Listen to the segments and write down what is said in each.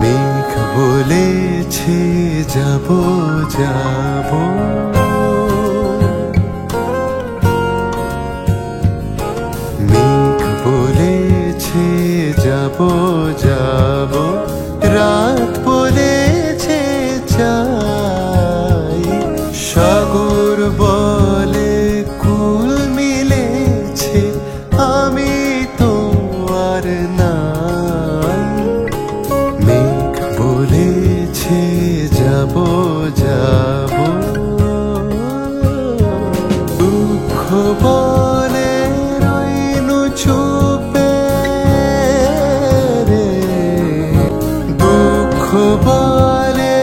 মেঘ বলেছে যাব যাব, মেঘ বলেছে যাব যাব, রাত বলেছে চাই, সাগর বলে কুল মিলেছে আমি তো আর নাই। মেঘ বলেছে যাব যাব, দুঃখ বলে রইনু চুপে রে, দুঃখ বলে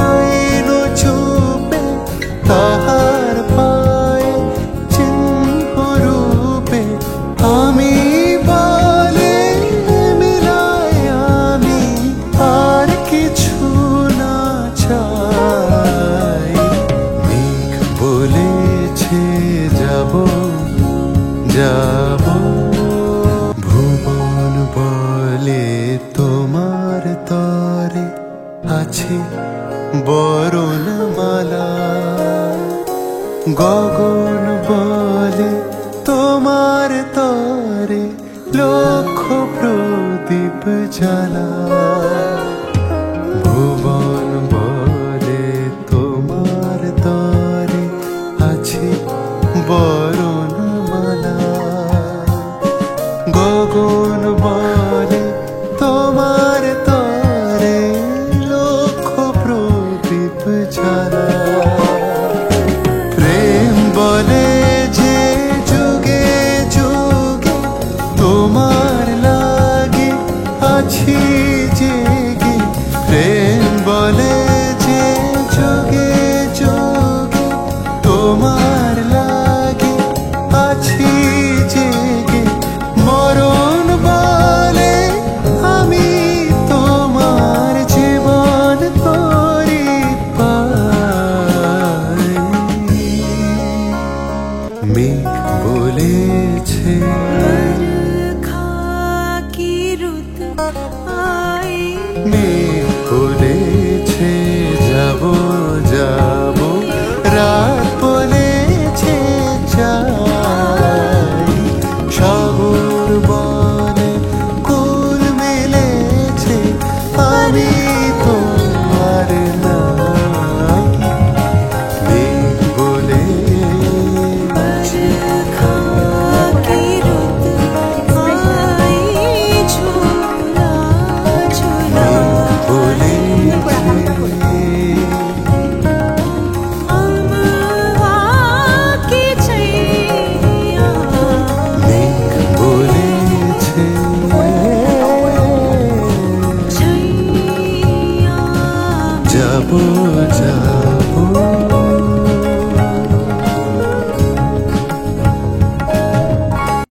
রইনু চুপে, তাহার পায়ে চিহ্ন রূপে আমি বলে মিলাই আমি আর কিছু না চাই। মেঘ বলেছে যাব যাব, ভুবন বলে তোমার তরে আছে বরণমালা, গগন বলে তোমার তরে লক্ষ প্রদীপ জ্বালা, ভুবন বলে তোমার তরে আছে বরণমালা, গগন বলে তোমার তরে লক্ষ প্রদীপ জ্বালা, প্রেম বলে যে যুগে যুগে তোমার লাগে আছি জেগে, প্রেম বলে যে যুগে যুগে তোমার লাগে আছি জেগে, মরণ বলে আমি তোমার জীবন তরি পাই। মেঘ বলেছে মেঘ বলেছে যাব যাব, রাত বলেছে চাই, সাগর বলে কুল মিলেছে আমি তোমার নাই। মেঘ বলেছে যাব